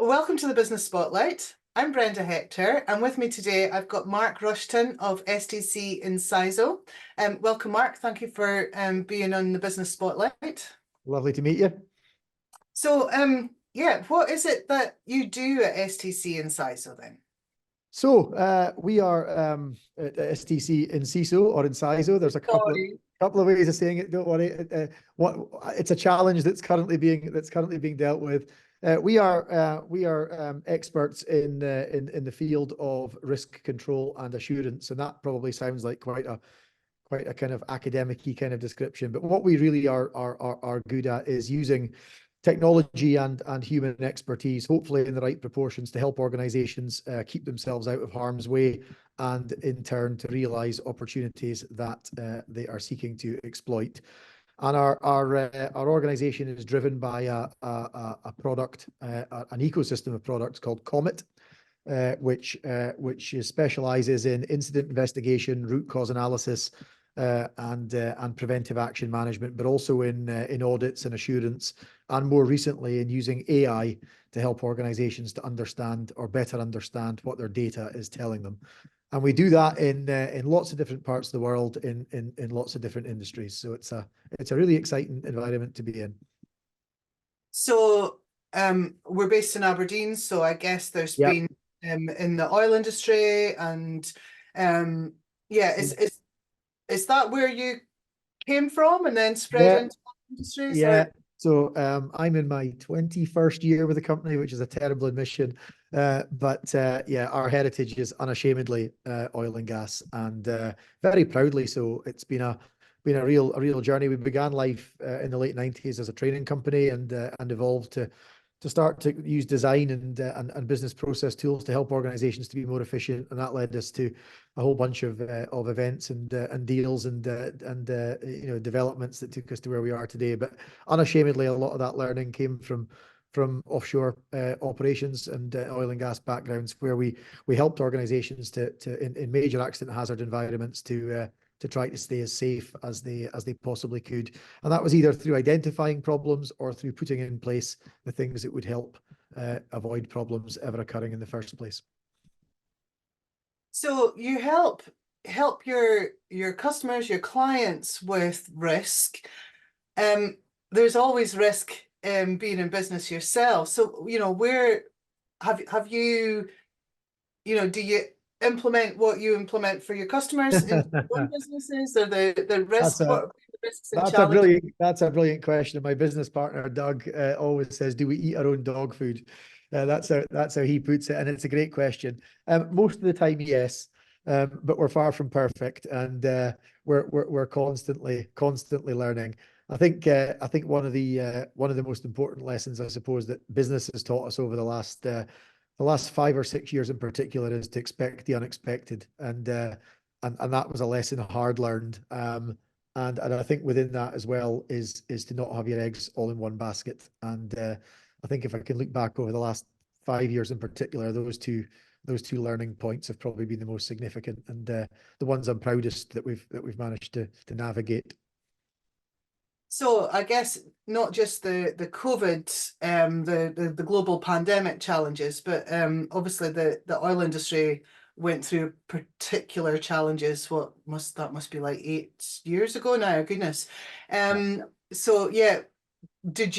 Welcome to the Business Spotlight. I'm Brenda Hector, and with me today I've got Mark Rushton of STC Insiso. Welcome, Mark. Thank you for being on the Business Spotlight. Lovely to meet you. So, yeah, what is it that you do at STC Insiso then? So we are at STC Insiso or Insiso. There's a couple of ways of saying it. Don't worry. It's a challenge that's currently being dealt with. We are experts in the field of risk control and assurance, and that probably sounds like quite a kind of academic-y kind of description. But what we really are good at is using technology and human expertise, hopefully in the right proportions, to help organizations keep themselves out of harm's way, and in turn to realize opportunities that they are seeking to exploit. And our organization is driven by a product, an ecosystem of products called Comet, which specializes in incident investigation, root cause analysis, and preventive action management, but also in audits and assurance, and more recently in using AI to help organizations to understand or better understand what their data is telling them. And we do that in lots of different parts of the world, in lots of different industries. So it's a really exciting environment to be in. So we're based in Aberdeen, so I guess there's been in the oil industry, and yeah, is that where you came from and then spread into industries? Yeah. So I'm in my 21st year with the company, which is a terrible admission. But yeah, our heritage is unashamedly oil and gas, and very proudly so. It's been a real journey. We began life in the late 90s as a training company, and evolved to start to use design and business process tools to help organizations to be more efficient, and that led us to a whole bunch of events and deals and developments that took us to where we are today. But unashamedly, a lot of that learning came from offshore operations and oil and gas backgrounds, where we helped organizations to in major accident hazard environments to try to stay as safe as they possibly could. And that was either through identifying problems or through putting in place the things that would help avoid problems ever occurring in the first place. So you help your customers, your clients with risk. There's always risk being in business yourself. So, where have you, do you implement what you implement for your customers in your businesses, or the risk? That's a brilliant question. And my business partner Doug always says, "Do we eat our own dog food?" That's how he puts it, and it's a great question. Most of the time, yes, but we're far from perfect, and we're constantly learning. I think one of the most important lessons, I suppose, that business has taught us over the last 5 or 6 years in particular is to expect the unexpected, and that was a lesson hard learned. And I think within that as well is to not have your eggs all in one basket. And I think if I can look back over the last 5 years in particular, those two learning points have probably been the most significant, and the ones I'm proudest that we've managed to navigate. So I guess not just the COVID, the global pandemic challenges, but obviously the oil industry went through particular challenges. That must be like 8 years ago now, goodness. So yeah, did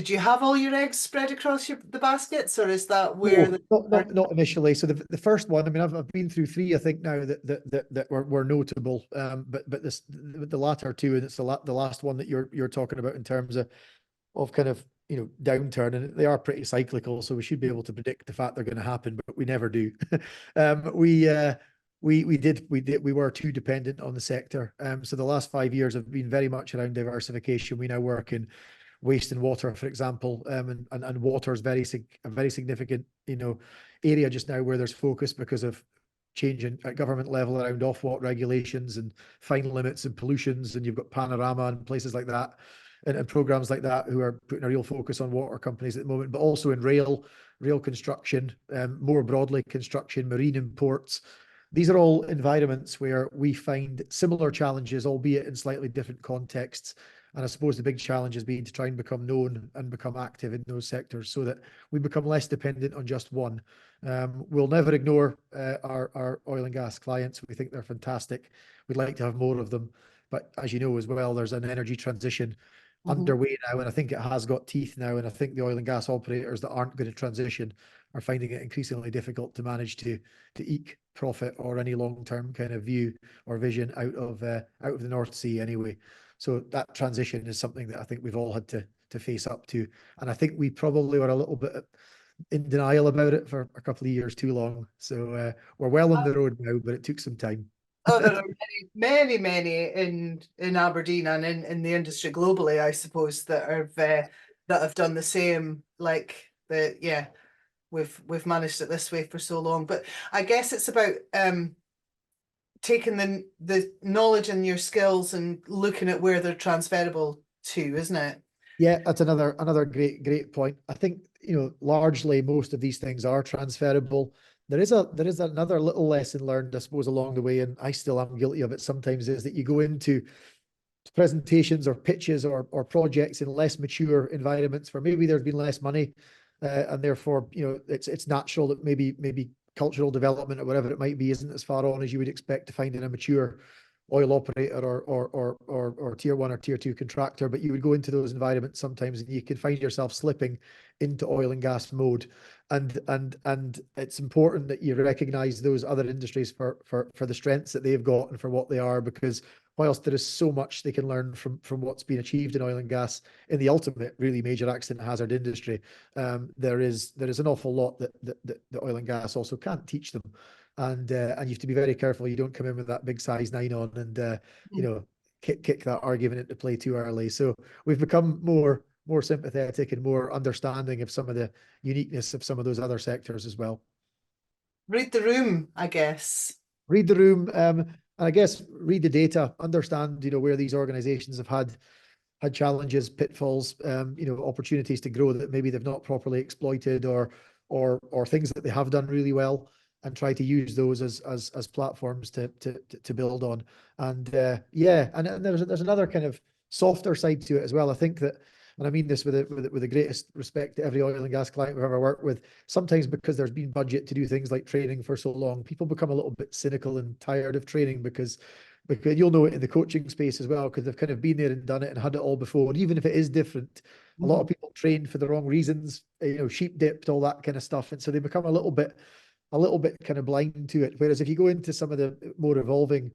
you have all your eggs spread across the baskets, or is that where not initially? So the first one, I mean, I've been through 3, I think now that were notable, but the latter 2, and it's the last one that you're talking about in terms of kind of downturn, and they are pretty cyclical, so we should be able to predict the fact they're going to happen, but we never do. We were too dependent on the sector. So the last 5 years have been very much around diversification. We now work in waste and water, for example, and water is a very significant area just now where there's focus because of change at government level around off-water regulations and fine limits and pollutions, and you've got Panorama and places like that, and programs like that who are putting a real focus on water companies at the moment, but also in rail construction, more broadly construction, marine imports. These are all environments where we find similar challenges, albeit in slightly different contexts. And I suppose the big challenge has been to try and become known and become active in those sectors so that we become less dependent on just one. We'll never ignore our oil and gas clients. We think they're fantastic. We'd like to have more of them. But as you know as well, there's an energy transition underway now, and I think it has got teeth now. And I think the oil and gas operators that aren't going to transition are finding it increasingly difficult to manage to eke profit or any long-term kind of view or vision out of the North Sea anyway. So that transition is something that I think we've all had to face up to, and I think we probably were a little bit in denial about it for a couple of years too long. So we're well on the road now, but it took some time. Oh, there are many in Aberdeen and in the industry globally, I suppose, that have done the same. Like we've managed it this way for so long. But I guess it's about taking the knowledge and your skills and looking at where they're transferable to, isn't it? Yeah, that's another great point. I think, largely most of these things are transferable. There is another little lesson learned, I suppose, along the way, and I still am guilty of it sometimes, is that you go into presentations or pitches or projects in less mature environments where maybe there's been less money, and therefore, it's natural that maybe cultural development or whatever it might be isn't as far on as you would expect to find in a mature oil operator or tier one or tier two contractor. But you would go into those environments sometimes and you can find yourself slipping into oil and gas mode. And it's important that you recognize those other industries for the strengths that they've got and for what they are, because whilst there is so much they can learn from what's been achieved in oil and gas in the ultimate really major accident hazard industry, there is an awful lot that the oil and gas also can't teach them. And you have to be very careful you don't come in with that big size 9 on and kick that argument into play too early. So we've become more sympathetic and more understanding of some of the uniqueness of some of those other sectors as well. Read the room, I guess. Read the room, and I guess read the data, understand where these organizations have had challenges, pitfalls, opportunities to grow that maybe they've not properly exploited, or things that they have done really well, and try to use those as platforms to build on. And and there's another kind of softer side to it as well. I think that, and I mean this with the greatest respect to every oil and gas client we've ever worked with, sometimes because there's been budget to do things like training for so long, people become a little bit cynical and tired of training because you'll know it in the coaching space as well, because they've kind of been there and done it and had it all before. And even if it is different, a lot of people trained for the wrong reasons, sheep dipped, all that kind of stuff. And so they become a little bit kind of blind to it. Whereas if you go into some of the more evolving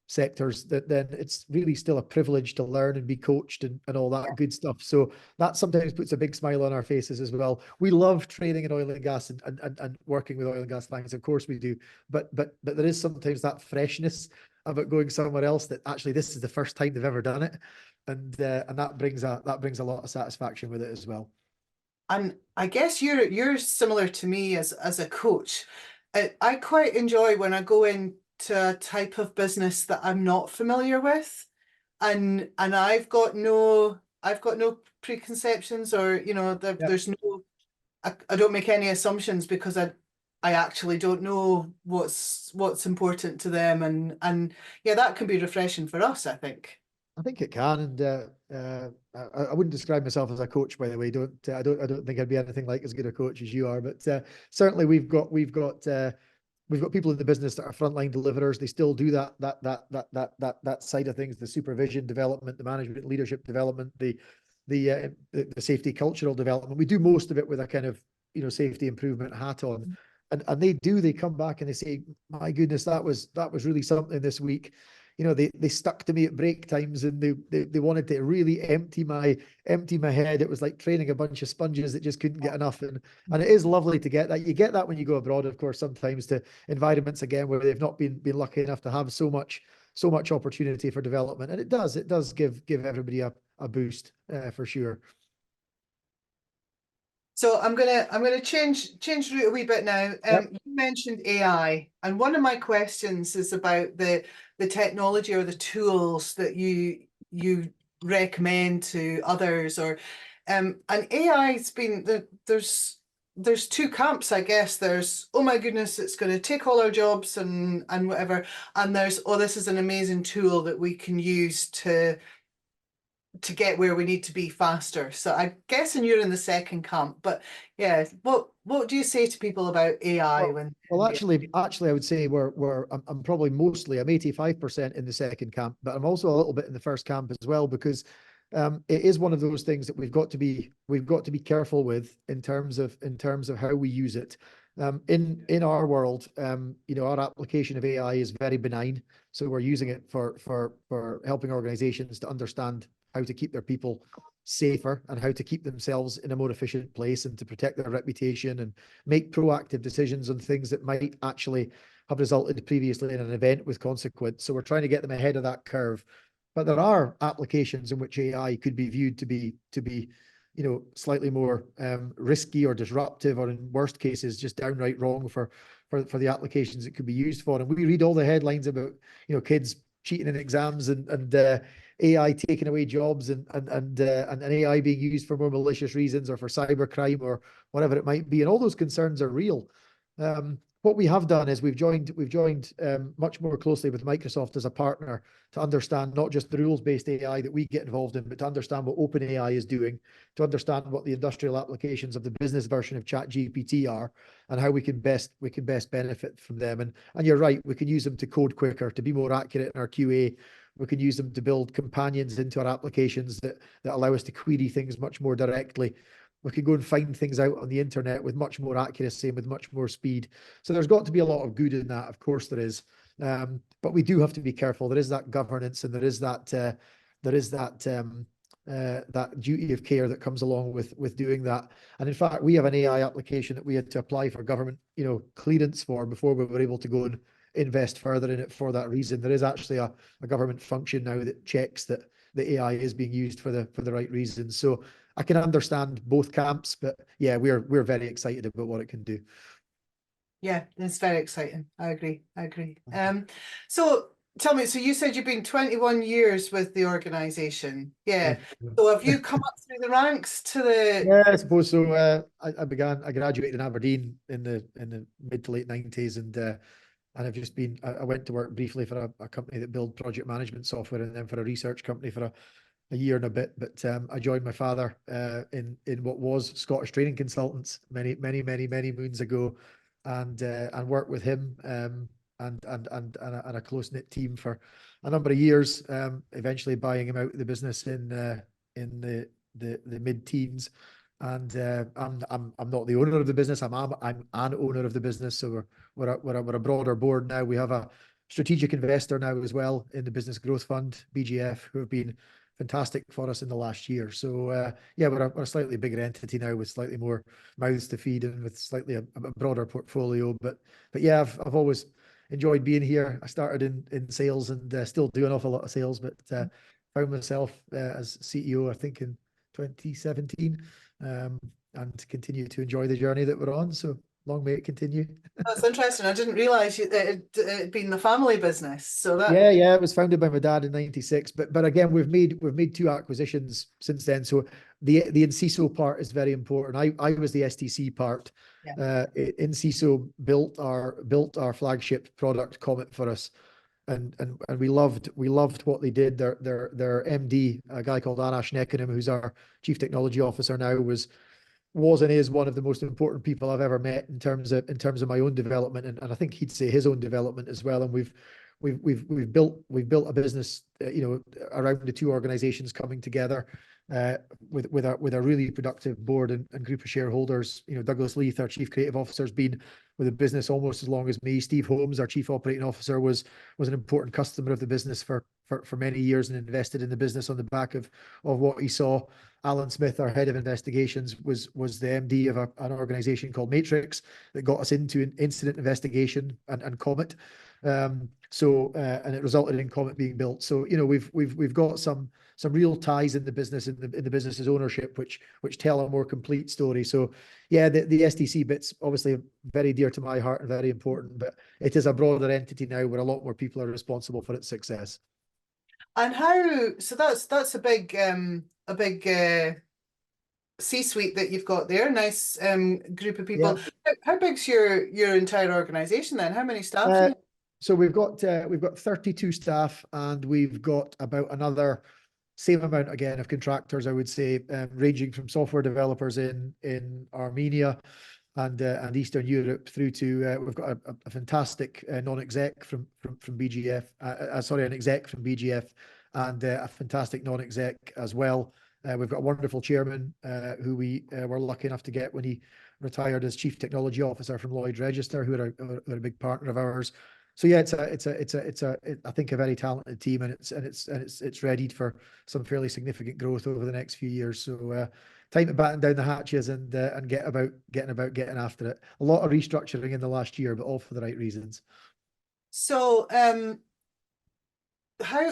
sectors, then it's really still a privilege to learn and be coached and all that good stuff. So that sometimes puts a big smile on our faces as well. We love training in oil and gas and working with oil and gas clients, of course we do, but there is sometimes that freshness about going somewhere else, that actually this is the first time they've ever done it, and that brings a lot of satisfaction with it as well. And I guess you're similar to me as a coach. I quite enjoy when I go into a type of business that I'm not familiar with, and I've got no preconceptions, or there's no, I don't make any assumptions, because I actually don't know what's important to them, and yeah, that can be refreshing for us, I think. I think it can, and I wouldn't describe myself as a coach, by the way. I don't think I'd be anything like as good a coach as you are. But certainly we've got people in the business that are frontline deliverers. They still do that side of things: the supervision development, the management leadership development, the safety cultural development. We do most of it with a kind of safety improvement hat on. And they come back and they say, my goodness, that was really something this week. They stuck to me at break times, and they wanted to really empty my head. It was like training a bunch of sponges that just couldn't get enough. And it is lovely to get that. You get that when you go abroad, of course, sometimes to environments again where they've not been lucky enough to have so much opportunity for development. And it does give everybody a boost for sure. So I'm gonna change route a wee bit now. You mentioned AI, and one of my questions is about the technology or the tools that you recommend to others, or and AI's been there's two camps, I guess. There's, oh my goodness, it's going to take all our jobs and whatever, and there's, oh, this is an amazing tool that we can use to to get where we need to be faster. So I'm guessing you're in the second camp, but yeah, what do you say to people about AI when? Well, actually, I would say I'm probably mostly, I'm 85% in the second camp, but I'm also a little bit in the first camp as well, because it is one of those things that we've got to be careful with in terms of how we use it. In our world, you know, our application of AI is very benign, so we're using it for helping organizations to understand how to keep their people safer and how to keep themselves in a more efficient place and to protect their reputation and make proactive decisions on things that might actually have resulted previously in an event with consequence. So we're trying to get them ahead of that curve. But there are applications in which AI could be viewed to be, you know, slightly more risky or disruptive, or in worst cases, just downright wrong for the applications it could be used for. And we read all the headlines about, you know, kids cheating in exams and AI taking away jobs and AI being used for more malicious reasons or for cybercrime or whatever it might be. And all those concerns are real. What we have done is we've joined much more closely with Microsoft as a partner to understand not just the rules-based AI that we get involved in, but to understand what OpenAI is doing, to understand what the industrial applications of the business version of ChatGPT are, and how we can best benefit from them. And you're right, we can use them to code quicker, to be more accurate in our QA. We can use them to build companions into our applications that allow us to query things much more directly. We can go and find things out on the internet with much more accuracy and with much more speed. So there's got to be a lot of good in that. Of course there is. But we do have to be careful. There is that governance and there is that that duty of care that comes along with doing that. And in fact, we have an AI application that we had to apply for government, you know, clearance for before we were able to go and invest further in it for that reason. There is actually a government function now that checks that the AI is being used for the right reasons. So I can understand both camps, but yeah, we're very excited about what it can do. Yeah, it's very exciting. I agree. So tell me, so you said you've been 21 years with the organization. Yeah. So have you come up through the ranks to the? Yeah, I suppose so. I graduated in Aberdeen in the mid to late 90s, and I've just been, I went to work briefly for a company that built project management software, and then for a research company for a year and a bit. But I joined my father in what was Scottish Training Consultants many moons ago, and worked with him and a close knit team for a number of years. Eventually buying him out of the business in the mid teens. And I'm not the owner of the business. I'm an owner of the business. So we're a broader board now. We have a strategic investor now as well in the Business Growth Fund, BGF, who have been fantastic for us in the last year. So yeah, we're a slightly bigger entity now with slightly more mouths to feed and with slightly a broader portfolio. But yeah, I've always enjoyed being here. I started in sales and still do an awful lot of sales, but found myself as CEO, I think, in 2017, and continue to enjoy the journey that we're on. So long may it continue. That's interesting. I didn't realize it'd been the family business. So that yeah, it was founded by my dad in '96. But again, we've made two acquisitions since then. So the Insiso part is very important. I was the STC part. Yeah. Insiso built our flagship product Comet for us. And we loved what they did. Their MD, a guy called Arash Nekenham, who's our chief technology officer now, was and is one of the most important people I've ever met in terms of my own development, and I think he'd say his own development as well. And we've built a business, you know, around the two organizations coming together, with a really productive board and group of shareholders. You know, Douglas Leith, our chief creative officer, has been with the business almost as long as me. Steve Holmes, our chief operating officer, was an important customer of the business for many years and invested in the business on the back of what he saw. Alan Smith, our head of investigations, was the MD of an organization called Matrix that got us into an incident investigation and Comet. And it resulted in Comet being built. So, you know, we've got some real ties in the business, in the business's ownership, which tell a more complete story. So yeah, the STC bit's obviously very dear to my heart and very important, but it is a broader entity now where a lot more people are responsible for its success. And so that's a big C-suite that you've got there. Nice group of people. Yeah. How big's your entire organization then? How many staff? So we've got 32 staff, and we've got about another same amount again of contractors, I would say, ranging from software developers in Armenia and Eastern Europe through to we've got a fantastic non-exec from BGF, sorry, an exec from BGF, and a fantastic non-exec as well. We've got a wonderful chairman who we were lucky enough to get when he retired as Chief Technology Officer from Lloyd's Register, who are a big partner of ours. So yeah, I think a very talented team, and it's ready for some fairly significant growth over the next few years. So time to batten down the hatches and getting after it. A lot of restructuring in the last year, but all for the right reasons. So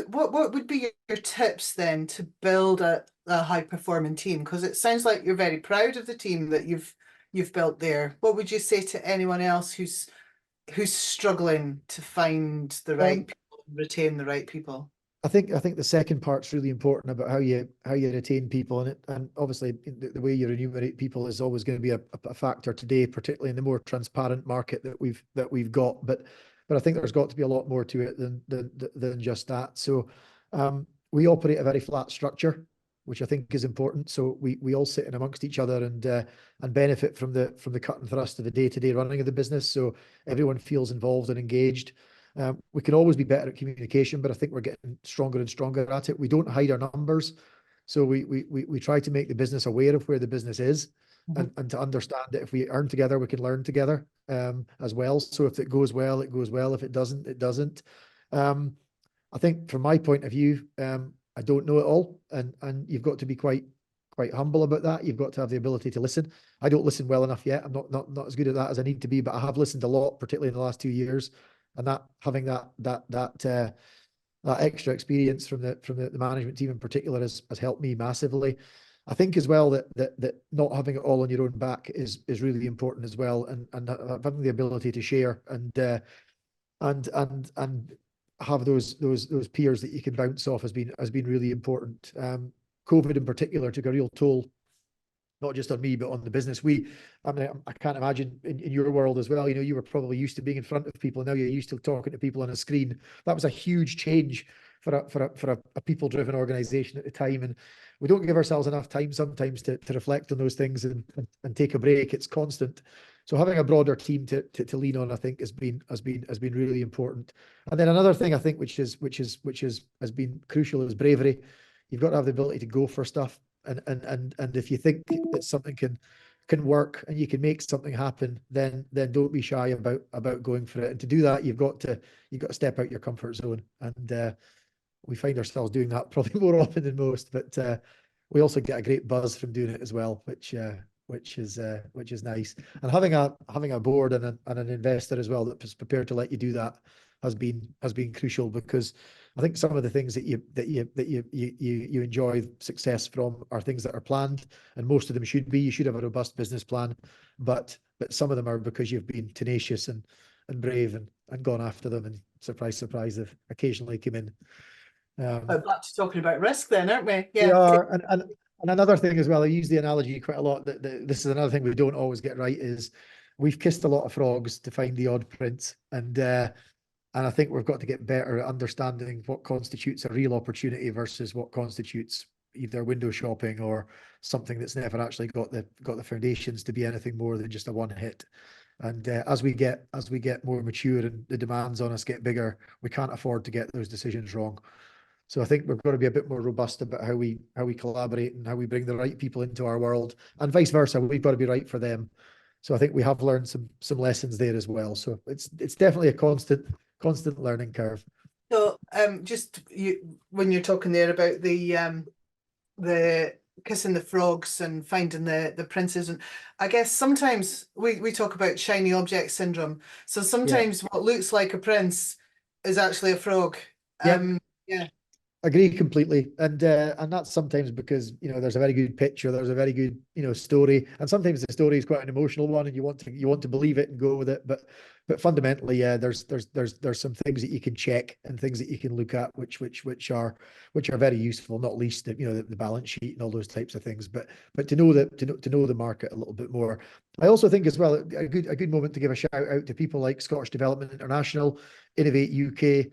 what would be your tips then to build a high performing team? Because it sounds like you're very proud of the team that you've built there. What would you say to anyone else who's struggling to find the right people, retain the right people? I think the second part's really important about how you retain people, and obviously the way you remunerate people is always going to be a factor today, particularly in the more transparent market that we've got. But I think there's got to be a lot more to it than just that. So we operate a very flat structure, which I think is important. So we all sit in amongst each other and benefit from the cut and thrust of the day-to-day running of the business. So everyone feels involved and engaged. We can always be better at communication, but I think we're getting stronger and stronger at it. We don't hide our numbers. So we try to make the business aware of where the business is, and to understand that if we earn together, we can learn together as well. So if it goes well, it goes well. If it doesn't, it doesn't. I think from my point of view, I don't know it all, and you've got to be quite humble about that. You've got to have the ability to listen. I don't listen well enough yet. I'm not as good at that as I need to be, but I have listened a lot, particularly in the last 2 years. And having that extra experience from the management team in particular has helped me massively. I think as well that not having it all on your own back is really important as well, and having the ability to share and have those peers that you can bounce off has been really important. COVID in particular took a real toll, not just on me, but on the business. I mean, I can't imagine in your world as well, you were probably used to being in front of people. Now you're used to talking to people on a screen. That was a huge change for a people-driven organization at the time. And we don't give ourselves enough time sometimes to reflect on those things and take a break. It's constant. So having a broader team to lean on, I think, has been really important. And then another thing I think which has been crucial is bravery. You've got to have the ability to go for stuff. And if you think that something can work and you can make something happen, then don't be shy about going for it. And to do that, you've got to step out your comfort zone. And we find ourselves doing that probably more often than most. But we also get a great buzz from doing it as well, which is nice. And having a board and an investor as well that's prepared to let you do that has been crucial, because I think some of the things that you enjoy success from are things that are planned, and most of them should be. You should have a robust business plan, but some of them are because you've been tenacious and brave and gone after them, and surprise, they've occasionally come in. Back to talking about risk then, aren't we? Yeah. We are, and another thing as well, I use the analogy quite a lot, that this is another thing we don't always get right, is we've kissed a lot of frogs to find the odd prince. And I think we've got to get better at understanding what constitutes a real opportunity versus what constitutes either window shopping or something that's never actually got the foundations to be anything more than just a one hit. And as we get more mature and the demands on us get bigger, we can't afford to get those decisions wrong. So I think we've got to be a bit more robust about how we collaborate and how we bring the right people into our world, and vice versa. We've got to be right for them. So I think we have learned some lessons there as well. So it's definitely a constant learning curve. So just when you're talking there about the kissing the frogs and finding the princes, and I guess sometimes we talk about shiny object syndrome. So sometimes what looks like a prince is actually a frog. Yeah. Agree completely, and that's sometimes because there's a very good picture, there's a very good story, and sometimes the story is quite an emotional one, and you want to believe it and go with it. But fundamentally, there's some things that you can check and things that you can look at, which are very useful. Not least the balance sheet and all those types of things. But to know the market a little bit more. I also think as well a good moment to give a shout out to people like Scottish Development International, Innovate UK,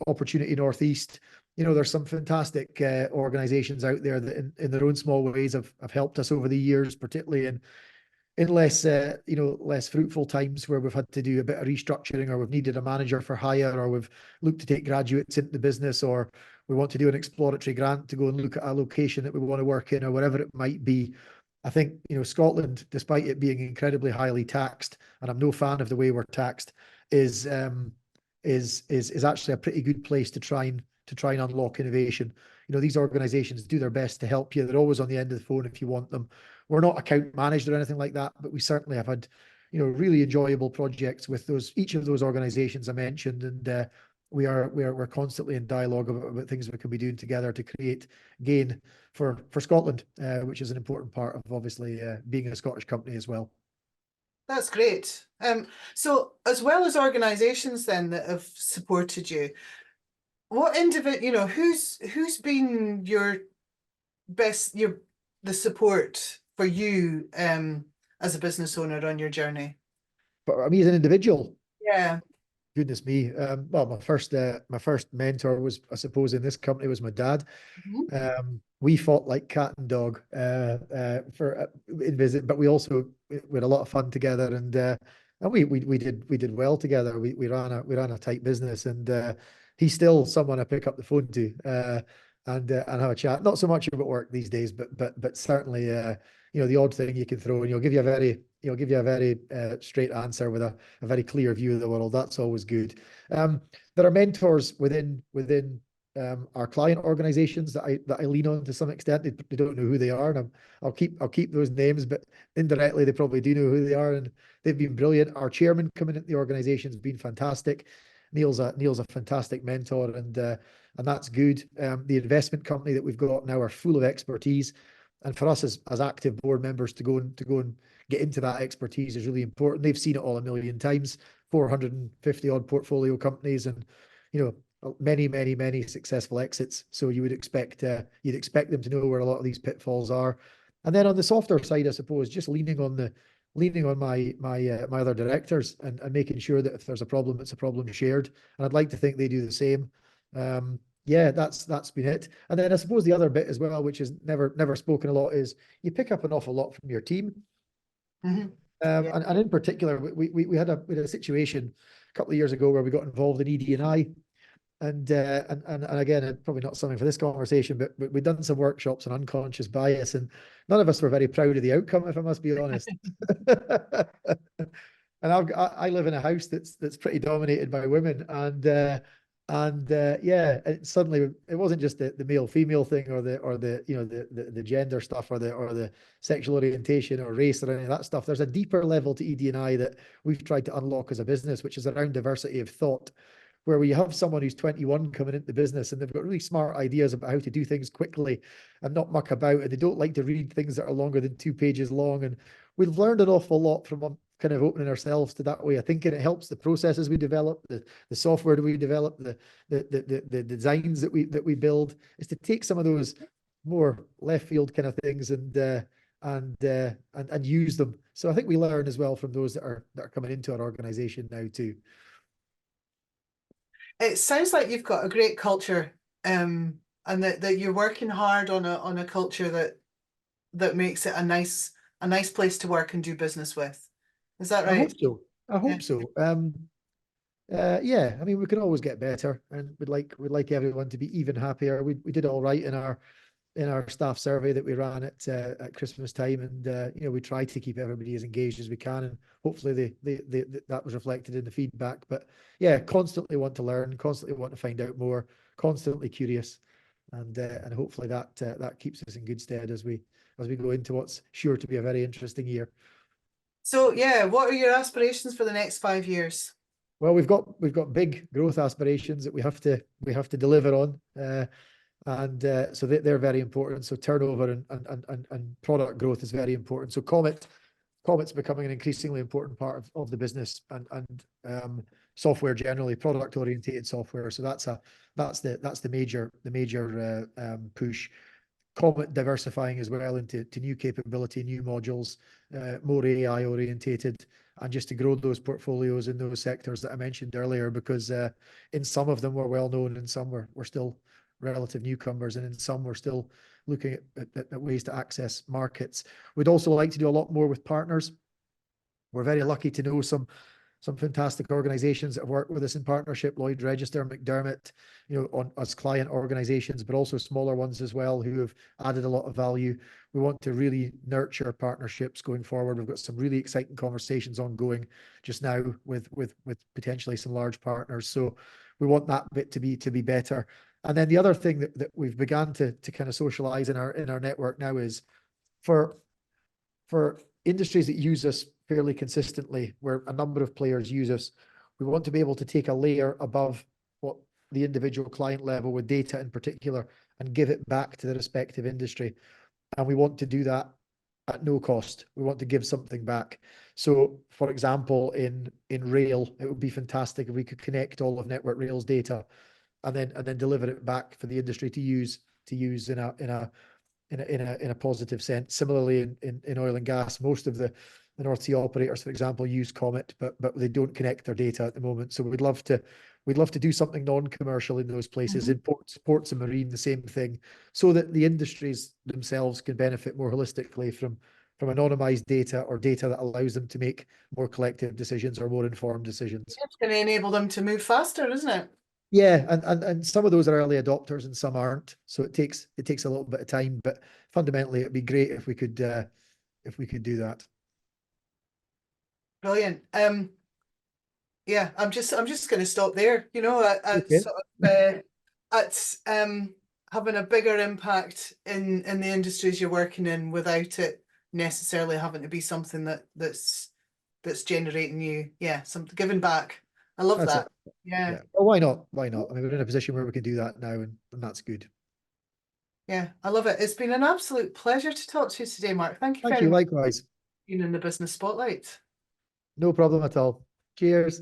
Opportunity Northeast. there's some fantastic organizations out there that in their own small ways have helped us over the years, particularly in less, less fruitful times where we've had to do a bit of restructuring, or we've needed a manager for hire, or we've looked to take graduates into the business, or we want to do an exploratory grant to go and look at a location that we want to work in, or whatever it might be. I think, Scotland, despite it being incredibly highly taxed, and I'm no fan of the way we're taxed, is actually a pretty good place to try and unlock innovation. These organizations do their best to help you. They're always on the end of the phone if you want them. We're not account managed or anything like that, but we certainly have had, really enjoyable projects with each of those organizations I mentioned, and we're constantly in dialogue about things we can be doing together to create gain for Scotland, which is an important part of obviously being a Scottish company as well. That's great. So as well as organizations then that have supported you, what individual, who's been your best, the support for you as a business owner on your journey? But me as an individual, Yeah. goodness me. Well, my first mentor was, I suppose, in this company was my dad. We fought like cat and dog for in visit, but we had a lot of fun together, and we did well together. We ran a tight business, and he's still someone I pick up the phone to and have a chat. Not so much about work these days, but certainly the odd thing you can throw, and he'll give you a very straight answer with a very clear view of the world. That's always good. There are mentors within our client organizations that I lean on to some extent. They don't know who they are, and I'll keep those names, but indirectly they probably do know who they are, and they've been brilliant. Our chairman coming into the organization has been fantastic. Neil's a fantastic mentor, and that's good. The investment company that we've got now are full of expertise, and for us as active board members to go and get into that expertise is really important. They've seen it all a million times, 450 odd portfolio companies, and many successful exits. So you'd expect them to know where a lot of these pitfalls are. And then on the softer side, I suppose, just leaning on my other directors and making sure that if there's a problem, it's a problem shared. And I'd like to think they do the same. Yeah, that's been it. And then I suppose the other bit as well, which is never spoken a lot, is you pick up an awful lot from your team. Mm-hmm. Yeah. And in particular, we had a situation a couple of years ago where we got involved in ED&I. And again, probably not something for this conversation, but we've done some workshops on unconscious bias, and none of us were very proud of the outcome, if I must be honest. And I live in a house that's pretty dominated by women, and yeah, suddenly it wasn't just the male female thing or the gender stuff or the sexual orientation or race or any of that stuff. There's a deeper level to ED&I that we've tried to unlock as a business, which is around diversity of thought, where we have someone who's 21 coming into the business and they've got really smart ideas about how to do things quickly and not muck about, and they don't like to read things that are longer than 2 pages long. And we've learned an awful lot from kind of opening ourselves to that way of thinking. It helps the processes we develop, the software that we develop, the designs that we build, is to take some of those more left field kind of things and use them. So I think we learn as well from those that are coming into our organization now too. It sounds like you've got a great culture, and that you're working hard on a culture that makes it a nice place to work and do business with. Is that right? I hope so. Yeah, I mean, we can always get better, and we'd like everyone to be even happier. We did all right in our staff survey that we ran at Christmas time, and we try to keep everybody as engaged as we can, and hopefully that was reflected in the feedback. But yeah, constantly want to learn, constantly want to find out more, constantly curious, and hopefully that keeps us in good stead as we go into what's sure to be a very interesting year. So yeah, what are your aspirations for the next 5 years? Well, we've got big growth aspirations that we have to deliver on. And so they're very important. So turnover and product growth is very important. So Comet's becoming an increasingly important part of the business, and software generally, product orientated software. So that's the major push. Comet diversifying as well into new capability, new modules, more AI orientated, and just to grow those portfolios in those sectors that I mentioned earlier, because in some of them we're well known, and some we're still relative newcomers, and in some we're still looking at ways to access markets. We'd also like to do a lot more with partners. We're very lucky to know some fantastic organizations that have worked with us in partnership, Lloyd Register, McDermott, on as client organizations, but also smaller ones as well who have added a lot of value. We want to really nurture partnerships going forward. We've got some really exciting conversations ongoing just now with potentially some large partners. So we want that bit to be better. And then the other thing that we've begun to kind of socialize in our network now is for industries that use us fairly consistently, where a number of players use us, we want to be able to take a layer above what the individual client level with data in particular and give it back to the respective industry. And we want to do that at no cost. We want to give something back. So for example, in rail, it would be fantastic if we could connect all of Network Rail's data and then deliver it back for the industry to use in a positive sense. Similarly, in oil and gas, most of the North Sea operators, for example, use Comet, but they don't connect their data at the moment. So we'd love to do something non-commercial in those places. In ports and marine, the same thing, so that the industries themselves can benefit more holistically from anonymized data or data that allows them to make more collective decisions or more informed decisions. It's going to enable them to move faster, isn't it? Yeah, and some of those are early adopters and some aren't. So it takes a little bit of time, but fundamentally it'd be great if we could do that. Brilliant. Yeah, I'm just going to stop there. Okay. Sort of, it's having a bigger impact in the industries you're working in without it necessarily having to be something that's generating you, something giving back. I love That's that. it. Yeah. Well, why not? Why not? I mean, we're in a position where we can do that now, and that's good. Yeah, I love it. It's been an absolute pleasure to talk to you today, Mark. Thank you Thank very you. much Likewise. for being in the business spotlight. No problem at all. Cheers.